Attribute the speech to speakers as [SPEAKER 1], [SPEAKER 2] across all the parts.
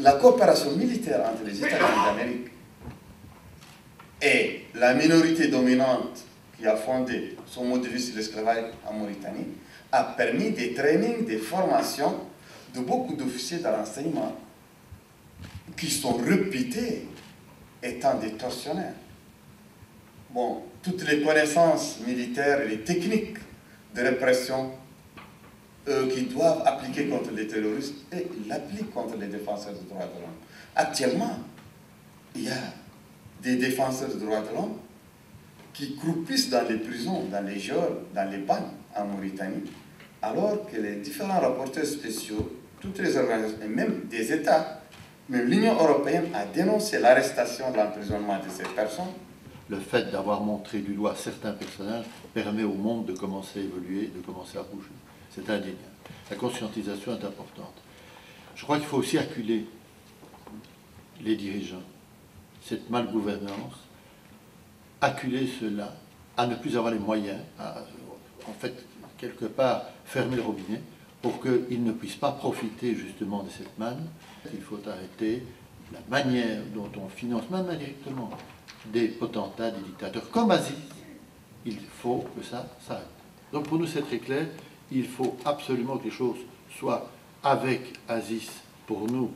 [SPEAKER 1] la coopération militaire entre les États-Unis d'Amérique et la minorité dominante qui a fondé son mode de vie sur l'esclavage en Mauritanie a permis des trainings, des formations de beaucoup d'officiers de renseignement qui sont réputés étant des tortionnaires. Bon, toutes les connaissances militaires et les techniques de répression qui doivent appliquer contre les terroristes, et ils l'appliquent contre les défenseurs des droits de l'homme. Actuellement, il y a des défenseurs des droits de l'homme qui croupissent dans les prisons, dans les geôles, dans les bagnes en Mauritanie, alors que les différents rapporteurs spéciaux, toutes les organisations, et même des États, même l'Union européenne a dénoncé l'arrestation, l'emprisonnement de ces personnes.
[SPEAKER 2] Le fait d'avoir montré du doigt certains personnages permet au monde de commencer à évoluer, de commencer à bouger. C'est indéniable. La conscientisation est importante. Je crois qu'il faut aussi acculer les dirigeants, cette malgouvernance, acculer ceux-là à ne plus avoir les moyens, à, en fait, quelque part, fermer le robinet pour qu'ils ne puissent pas profiter justement de cette manne. Il faut arrêter la manière dont on finance, même indirectement, des potentats, des dictateurs, comme Aziz. Il faut que ça s'arrête. Donc pour nous, c'est très clair. Il faut absolument que les choses soient avec Aziz, pour nous,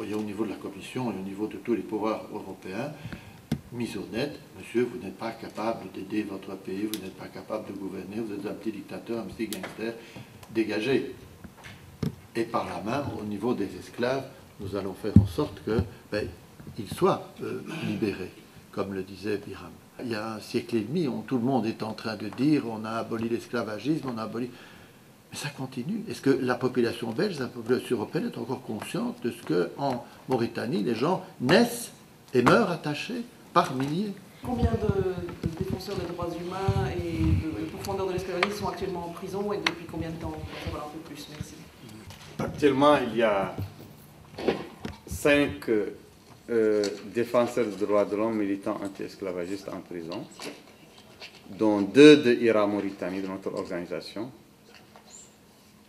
[SPEAKER 2] au niveau de la Commission et au niveau de tous les pouvoirs européens, mise au net. Monsieur, vous n'êtes pas capable d'aider votre pays, vous n'êtes pas capable de gouverner, vous êtes un petit dictateur, un petit gangster, dégagez. Et par la main, au niveau des esclaves, nous allons faire en sorte qu'ils soient libérés, comme le disait Biram. Il y a un siècle et demi, tout le monde est en train de dire on a aboli l'esclavagisme, on a aboli... Mais ça continue. Est-ce que la population belge, la population européenne est encore consciente de ce qu'en Mauritanie, les gens naissent et meurent attachés par milliers?
[SPEAKER 3] Combien de défenseurs des droits humains et de pourfendeurs de l'esclavagisme sont actuellement en prison et depuis combien de temps? On va savoir un peu plus. Merci.
[SPEAKER 4] Actuellement, il y a 5 défenseurs des droits de l'homme militants anti-esclavagistes en prison, dont 2 de IRA Mauritanie, de notre organisation,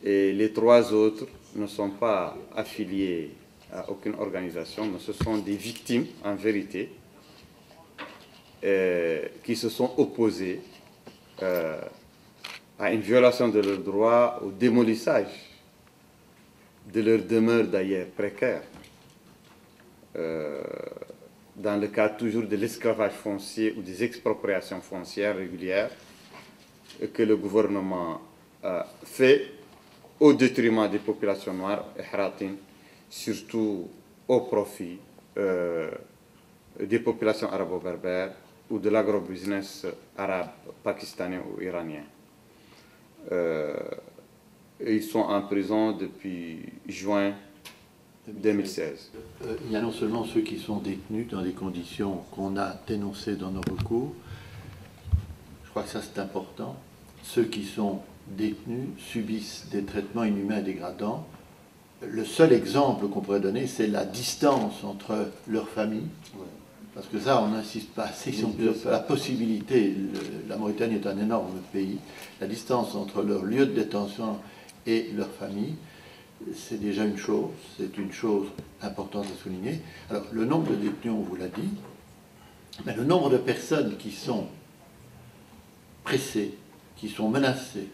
[SPEAKER 4] et les 3 autres ne sont pas affiliés à aucune organisation, mais ce sont des victimes, en vérité, qui se sont opposées à une violation de leurs droits, au démolissage de leurs demeures d'ailleurs précaires, dans le cas toujours de l'esclavage foncier ou des expropriations foncières régulières que le gouvernement fait au détriment des populations noires et haratines, surtout au profit des populations arabo-berbères ou de l'agrobusiness arabe, pakistanais ou iranien. Ils sont en prison depuis juin 2016.
[SPEAKER 2] Il y a non seulement ceux qui sont détenus dans des conditions qu'on a dénoncées dans nos recours, je crois que ça c'est important, ceux qui sont détenus subissent des traitements inhumains et dégradants. Le seul exemple qu'on pourrait donner, c'est la distance entre leurs familles, parce que ça, on n'insiste pas assez sur la possibilité. La Mauritanie est un énorme pays. La distance entre leur lieu de détention et leur famille, c'est déjà une chose importante à souligner. Alors, le nombre de détenus, on vous l'a dit, mais le nombre de personnes qui sont pressées, qui sont menacées,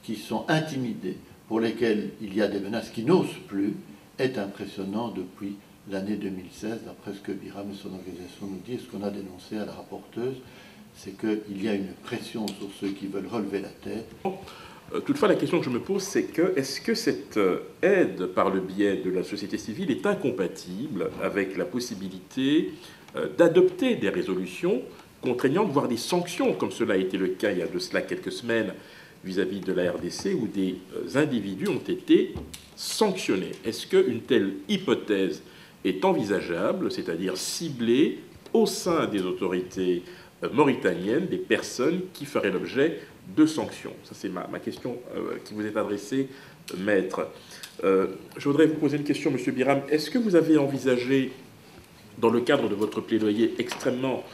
[SPEAKER 2] qui sont intimidées, pour lesquelles il y a des menaces qui n'osent plus, est impressionnant depuis l'année 2016, d'après ce que Biram et son organisation nous disent. Ce qu'on a dénoncé à la rapporteuse, c'est qu'il y a une pression sur ceux qui veulent relever la tête.
[SPEAKER 5] Toutefois, la question que je me pose, c'est que est-ce que cette aide par le biais de la société civile est incompatible avec la possibilité d'adopter des résolutions contraignantes, voire des sanctions, comme cela a été le cas il y a de cela quelques semaines vis-à-vis de la RDC, où des individus ont été sanctionnés? Est-ce qu'une telle hypothèse est envisageable, c'est-à-dire cibler au sein des autorités mauritaniennes des personnes qui feraient l'objet de sanctions? Ça, c'est ma question qui vous est adressée, maître. Je voudrais vous poser une question, monsieur Biram. Est-ce que vous avez envisagé, dans le cadre de votre plaidoyer extrêmement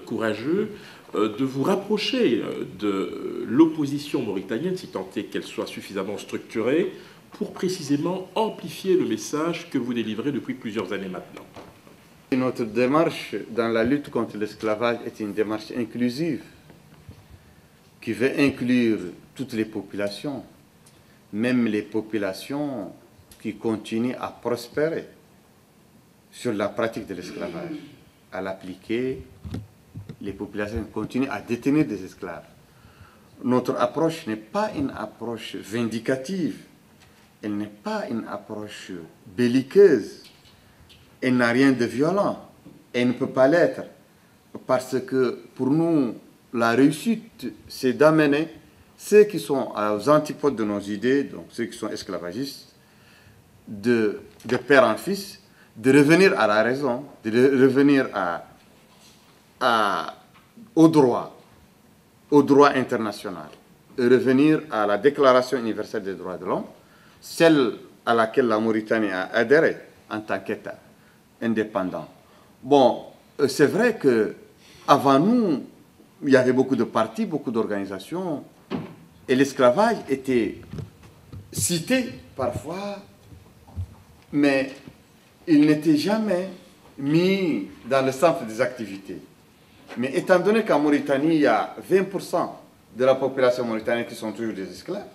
[SPEAKER 5] courageux, de vous rapprocher de l'opposition mauritanienne, si tant est qu'elle soit suffisamment structurée, pour précisément amplifier le message que vous délivrez depuis plusieurs années maintenant?
[SPEAKER 4] Notre démarche dans la lutte contre l'esclavage est une démarche inclusive qui veut inclure toutes les populations, même les populations qui continuent à prospérer sur la pratique de l'esclavage. À l'appliquer, les populations continuent à détenir des esclaves. Notre approche n'est pas une approche vindicative, elle n'est pas une approche belliqueuse, elle n'a rien de violent, elle ne peut pas l'être, parce que pour nous, la réussite, c'est d'amener ceux qui sont aux antipodes de nos idées, donc ceux qui sont esclavagistes, de père en fils, de revenir à la raison, de revenir au droit international, de revenir à la Déclaration universelle des droits de l'homme, celle à laquelle la Mauritanie a adhéré en tant qu'État indépendant. Bon, c'est vrai qu'avant nous, il y avait beaucoup de partis, beaucoup d'organisations, et l'esclavage était cité parfois, mais il n'était jamais mis dans le centre des activités. Mais étant donné qu'en Mauritanie, il y a 20% de la population mauritanienne qui sont toujours des esclaves,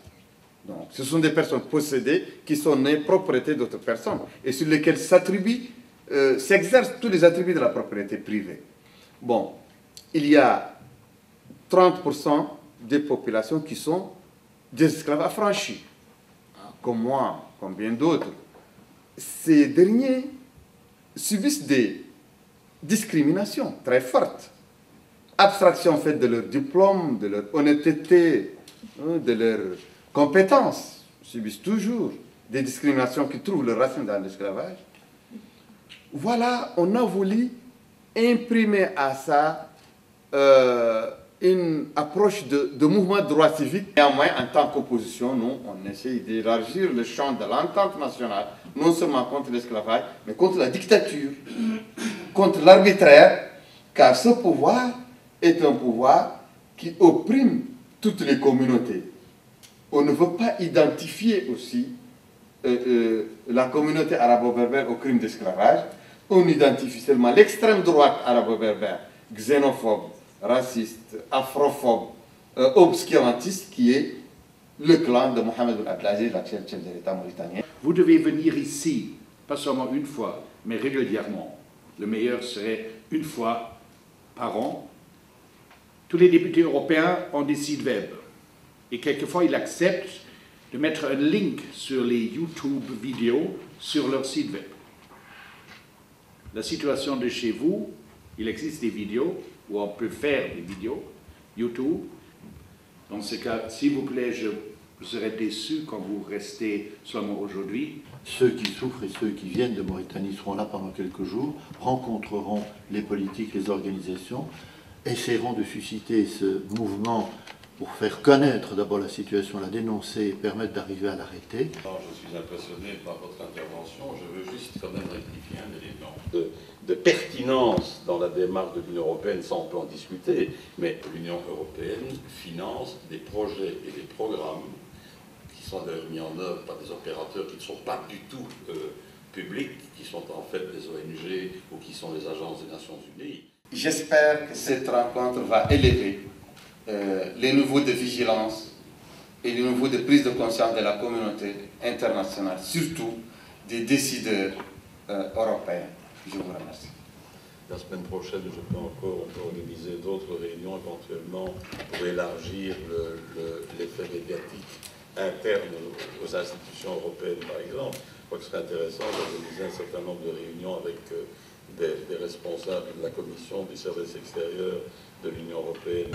[SPEAKER 4] donc ce sont des personnes possédées qui sont nées propriété d'autres personnes et sur lesquelles s'exercent tous les attributs de la propriété privée. Bon, il y a 30% des populations qui sont des esclaves affranchis, comme moi, comme bien d'autres. Ces derniers subissent des discriminations très fortes. Abstraction faite de leur diplôme, de leur honnêteté, de leurs compétences. Ils subissent toujours des discriminations qui trouvent leur racine dans l'esclavage. Voilà, on a voulu imprimer à ça une approche de mouvement de droit civique. Néanmoins, en tant qu'opposition, nous, on essaye d'élargir le champ de l'entente nationale, non seulement contre l'esclavage, mais contre la dictature, contre l'arbitraire, car ce pouvoir est un pouvoir qui opprime toutes les communautés. On ne veut pas identifier aussi la communauté arabo-berbère au crime d'esclavage. On identifie seulement l'extrême droite arabo-berbère, xénophobe, raciste, afrophobe, obscurantiste, qui est le clan de Mohamed Ould Abdelaziz, l'actuel chef de l'État mauritanien.
[SPEAKER 6] Vous devez venir ici, pas seulement une fois, mais régulièrement. Le meilleur serait une fois par an. Tous les députés européens ont des sites web. Et quelquefois, ils acceptent de mettre un link sur les YouTube vidéos sur leur site web. La situation de chez vous, il existe des vidéos où on peut faire des vidéos YouTube. Dans ce cas, s'il vous plaît, je serais déçu quand vous restez seulement aujourd'hui.
[SPEAKER 2] Ceux qui souffrent et ceux qui viennent de Mauritanie seront là pendant quelques jours, rencontreront les politiques, les organisations, essaieront de susciter ce mouvement pour faire connaître d'abord la situation, la dénoncer et permettre d'arriver à l'arrêter.
[SPEAKER 7] Je suis impressionné par votre intervention. Je veux juste quand même rectifier un élément de pertinence dans la démarche de l'Union européenne, ça on peut en discuter, mais l'Union européenne finance des projets et des programmes qui sont d'ailleurs mis en œuvre par des opérateurs qui ne sont pas du tout publics, qui sont en fait des ONG ou qui sont les agences des Nations Unies.
[SPEAKER 1] J'espère que cette rencontre va élever les niveaux de vigilance et les niveaux de prise de conscience de la communauté internationale, surtout des décideurs européens. Je vous remercie.
[SPEAKER 7] La semaine prochaine, on peut organiser d'autres réunions éventuellement pour élargir l'effet médiatique interne aux institutions européennes, par exemple. Je crois que ce serait intéressant d'organiser un certain nombre de réunions avec des responsables de la Commission du service extérieur de l'Union européenne.